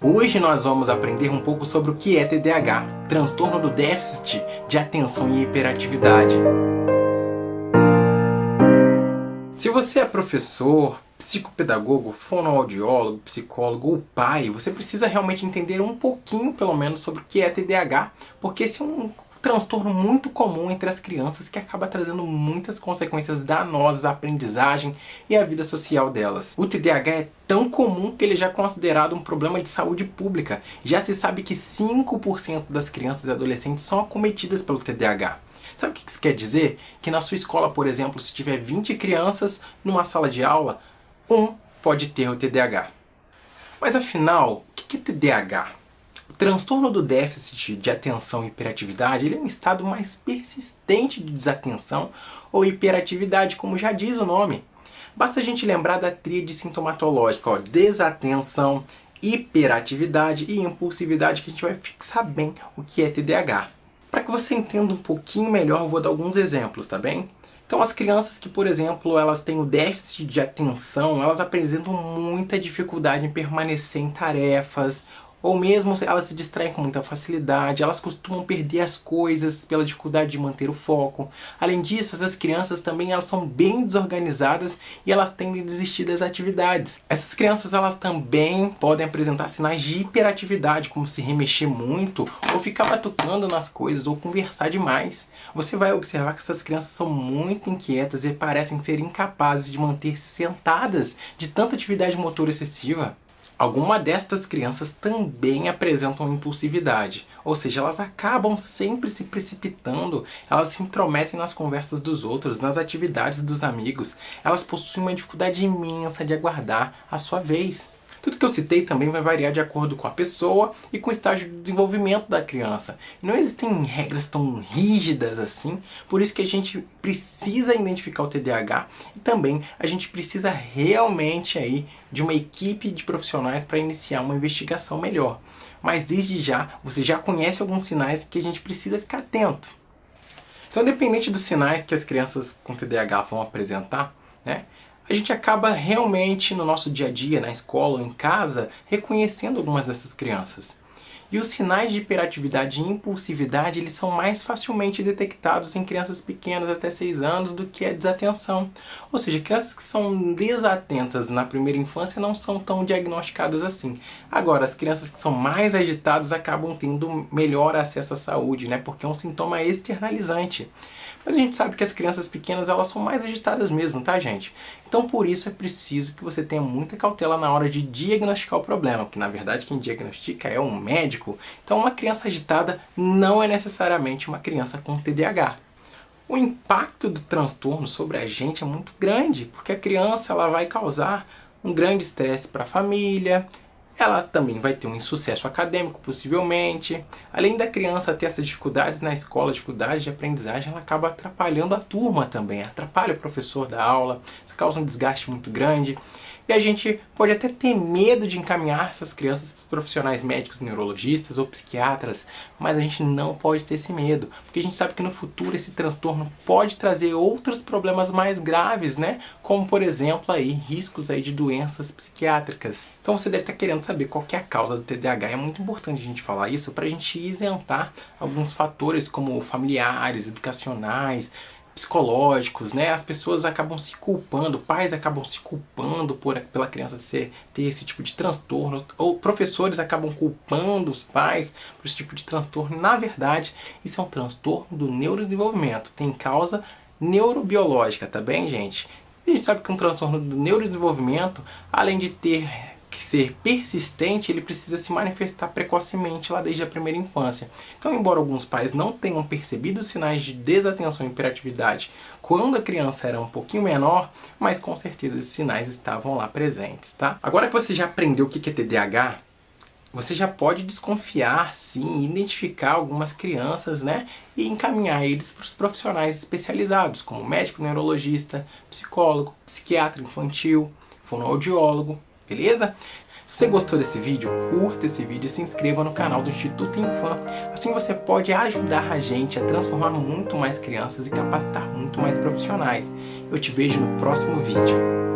Hoje nós vamos aprender um pouco sobre o que é TDAH, transtorno do déficit de atenção e hiperatividade. Se você é professor, psicopedagogo, fonoaudiólogo, psicólogo ou pai, você precisa realmente entender um pouquinho, pelo menos, sobre o que é TDAH, porque esse é um transtorno muito comum entre as crianças que acaba trazendo muitas consequências danosas à aprendizagem e à vida social delas. O TDAH é tão comum que ele já é considerado um problema de saúde pública. Já se sabe que 5% das crianças e adolescentes são acometidas pelo TDAH. Sabe o que isso quer dizer? Que na sua escola, por exemplo, se tiver 20 crianças numa sala de aula, um pode ter o TDAH. Mas afinal, o que é TDAH? O transtorno do déficit de atenção e hiperatividade ele é um estado mais persistente de desatenção ou hiperatividade, como já diz o nome. Basta a gente lembrar da tríade sintomatológica, desatenção, hiperatividade e impulsividade, que a gente vai fixar bem o que é TDAH. Para que você entenda um pouquinho melhor, eu vou dar alguns exemplos, tá bem? Então as crianças que, por exemplo, elas têm o déficit de atenção, elas apresentam muita dificuldade em permanecer em tarefas, ou mesmo elas se distraem com muita facilidade, elas costumam perder as coisas pela dificuldade de manter o foco. Além disso, essas crianças também elas são bem desorganizadas e elas tendem a desistir das atividades. Essas crianças elas também podem apresentar sinais de hiperatividade, como se remexer muito, ou ficar batucando nas coisas, ou conversar demais. Você vai observar que essas crianças são muito inquietas e parecem ser incapazes de manter-se sentadas de tanta atividade motora excessiva. Algumas destas crianças também apresentam impulsividade, ou seja, elas acabam sempre se precipitando, elas se intrometem nas conversas dos outros, nas atividades dos amigos, elas possuem uma dificuldade imensa de aguardar a sua vez. Tudo que eu citei também vai variar de acordo com a pessoa e com o estágio de desenvolvimento da criança. Não existem regras tão rígidas assim, por isso que a gente precisa identificar o TDAH e também a gente precisa realmente aí de uma equipe de profissionais para iniciar uma investigação melhor. Mas desde já, você já conhece alguns sinais que a gente precisa ficar atento. Então, independente dos sinais que as crianças com TDAH vão apresentar, né? A gente acaba realmente no nosso dia a dia, na escola ou em casa, reconhecendo algumas dessas crianças. E os sinais de hiperatividade e impulsividade eles são mais facilmente detectados em crianças pequenas até 6 anos do que a desatenção. Ou seja, crianças que são desatentas na primeira infância não são tão diagnosticadas assim. Agora, as crianças que são mais agitadas acabam tendo melhor acesso à saúde, né? Porque é um sintoma externalizante. Mas a gente sabe que as crianças pequenas elas são mais agitadas mesmo, tá, gente? Então por isso é preciso que você tenha muita cautela na hora de diagnosticar o problema, que na verdade quem diagnostica é um médico. Então uma criança agitada não é necessariamente uma criança com TDAH. O impacto do transtorno sobre a gente é muito grande, porque a criança ela vai causar um grande estresse para a família, ela também vai ter um insucesso acadêmico, possivelmente. Além da criança ter essas dificuldades na escola, dificuldades de aprendizagem, ela acaba atrapalhando a turma também, atrapalha o professor da aula, isso causa um desgaste muito grande. E a gente pode até ter medo de encaminhar essas crianças para profissionais médicos, neurologistas ou psiquiatras, mas a gente não pode ter esse medo, porque a gente sabe que no futuro esse transtorno pode trazer outros problemas mais graves, né? Como, por exemplo, aí, riscos aí de doenças psiquiátricas. Então você deve estar querendo saber qual que é a causa do TDAH. É muito importante a gente falar isso para a gente isentar alguns fatores como familiares, educacionais, psicológicos, né? As pessoas acabam se culpando, pais acabam se culpando pela criança ter esse tipo de transtorno, ou professores acabam culpando os pais por esse tipo de transtorno. Na verdade, isso é um transtorno do neurodesenvolvimento, tem causa neurobiológica, tá bem, gente? A gente sabe que um transtorno do neurodesenvolvimento, além de ter que ser persistente, ele precisa se manifestar precocemente lá desde a primeira infância. Então, embora alguns pais não tenham percebido os sinais de desatenção e hiperatividade quando a criança era um pouquinho menor, mas com certeza esses sinais estavam lá presentes, tá? Agora que você já aprendeu o que é TDAH, você já pode desconfiar, sim, identificar algumas crianças, né? E encaminhar eles para os profissionais especializados, como médico neurologista, psicólogo, psiquiatra infantil, fonoaudiólogo, beleza? Se você gostou desse vídeo, curta esse vídeo e se inscreva no canal do Instituto Infam. Assim você pode ajudar a gente a transformar muito mais crianças e capacitar muito mais profissionais. Eu te vejo no próximo vídeo.